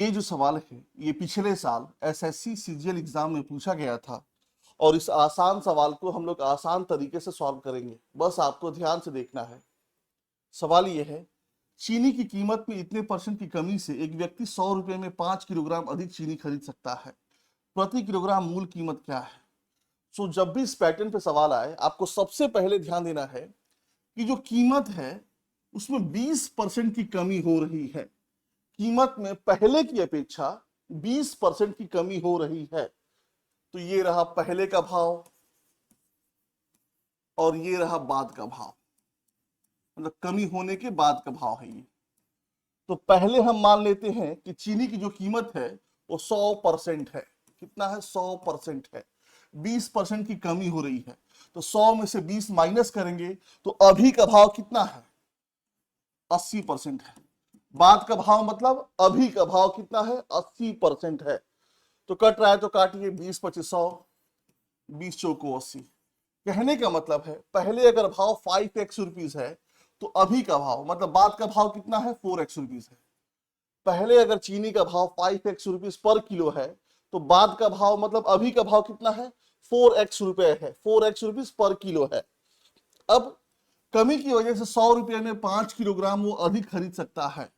ये जो सवाल है ये पिछले साल एसएससी सीजीएल एग्जाम में पूछा गया था और इस आसान सवाल को हम लोग आसान तरीके से सॉल्व करेंगे। बस आपको ध्यान से देखना है। सवाल ये है, चीनी की कीमत में इतने परसेंट की कमी से एक व्यक्ति 100 रुपए में 5 किलोग्राम अधिक चीनी खरीद सकता है। प्रति किलोग्राम मूल कीमत क्या है? सो जब भी इस पैटर्न पे सवाल आए आपको सबसे पहले ध्यान देना है कि जो कीमत है उसमें 20% की कमी हो रही है। कीमत में पहले की अपेक्षा 20% की कमी हो रही है। तो ये रहा पहले का भाव और ये रहा बाद का भाव, मतलब कमी होने के बाद का भाव है ये। तो पहले हम मान लेते हैं कि चीनी की जो कीमत है वो 100% है। कितना है? 100% है। 20% की कमी हो रही है तो 100 में से 20 माइनस करेंगे तो अभी का भाव कितना है? 80% है। बाद का भाव मतलब अभी का भाव कितना है? 80% है। तो कट रहा है तो काटिए, 20 25 100, 20 चौको 80। कहने का मतलब है पहले अगर भाव 5x रुपीज है तो अभी का भाव मतलब बाद का भाव कितना है? 4x रुपीज है। पहले अगर चीनी का भाव 5x रुपीज पर किलो है तो बाद का भाव मतलब अभी का भाव कितना है? 4x रुपए है। 4x रुपीज पर किलो है। अब कमी की वजह से 100 रुपए में 5 किलोग्राम वो अधिक खरीद सकता है।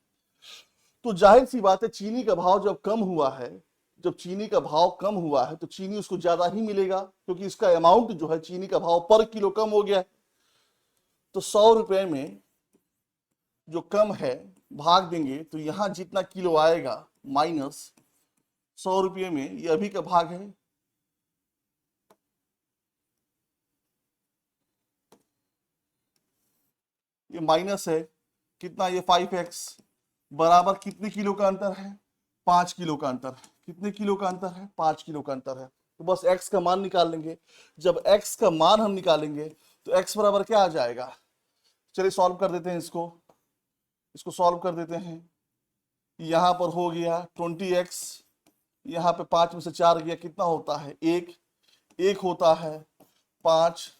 तो जाहिर सी बात है चीनी का भाव जब कम हुआ है, जब चीनी का भाव कम हुआ है तो चीनी उसको ज्यादा ही मिलेगा क्योंकि इसका अमाउंट जो है चीनी का भाव पर किलो कम हो गया। तो 100 रुपए में जो कम है भाग देंगे तो यहां जितना किलो आएगा माइनस 100 रुपये में ये अभी का भाग है। ये माइनस है कितना? ये 5x बराबर कितने किलो का अंतर है? 5 किलो का अंतर है। कितने किलो का अंतर है? 5 किलो का अंतर है। तो बस x का मान निकाल लेंगे। जब x का मान हम निकालेंगे तो x बराबर क्या आ जाएगा? चलिए सॉल्व कर देते हैं इसको सॉल्व कर देते हैं। यहां पर हो गया 20x, यहाँ पे 5 में से 4 गया, कितना होता है? 1 होता है 5।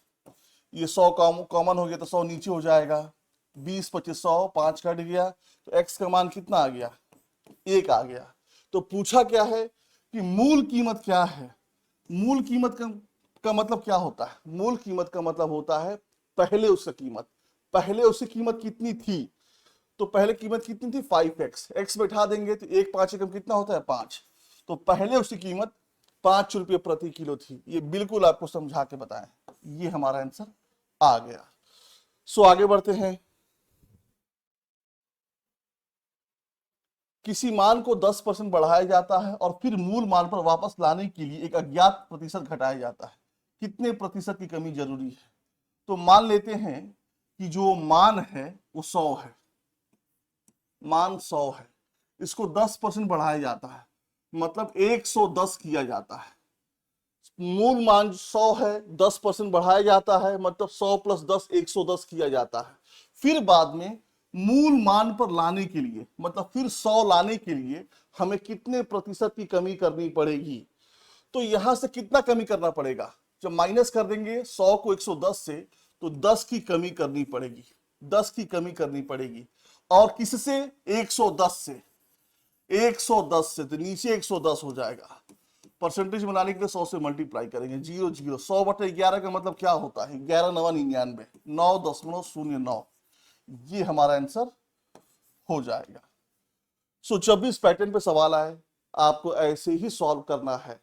ये 100 कॉमन हो गया तो 100 नीचे हो जाएगा। 20 25 100, 5 कट गया तो x का मान कितना आ गया? 1 आ गया। तो पूछा क्या है कि मूल कीमत क्या है? मूल कीमत का मतलब क्या होता है? मूल कीमत का मतलब होता है पहले उसकी कीमत। पहले उसकी कीमत कितनी थी? तो पहले कीमत कितनी थी? 5x। x बैठा देंगे तो 1 5 एकम कितना होता है? 5। तो पहले उसकी कीमत 5 रुपये प्रति किलो थी। ये बिल्कुल आपको समझा के बताएं। ये हमारा आंसर आ गया। सो आगे बढ़ते हैं। किसी मान को 10% बढ़ाया जाता है और फिर मूल मान पर वापस लाने के लिए एक अज्ञात प्रतिशत घटाया जाता है। कितने प्रतिशत की कमी जरूरी है? तो मान लेते हैं कि जो मान है वो 100 है। मान 100 है, इसको 10% बढ़ाया जाता है मतलब 110 किया जाता है। मूल मान 100 है, 10% बढ़ाया जाता है मतलब 100 प्लस 10 110 किया जाता है। फिर बाद में मूल मान पर लाने के लिए मतलब फिर 100 लाने के लिए हमें कितने प्रतिशत की कमी करनी पड़ेगी? तो यहां से कितना कमी करना पड़ेगा? जब माइनस कर देंगे 100 को 110 से तो 10 की कमी करनी पड़ेगी। 10 की कमी करनी पड़ेगी। और किससे? 110 से। 110 से तो नीचे 110 हो जाएगा। परसेंटेज बनाने के लिए 100 से मल्टीप्लाई करेंगे। 0 0 100 बटे 11 का मतलब क्या होता है? 11 9 99, 9.09। ये हमारा आंसर हो जाएगा। सो जब भी इस पैटर्न पे सवाल आए आपको ऐसे ही सॉल्व करना है।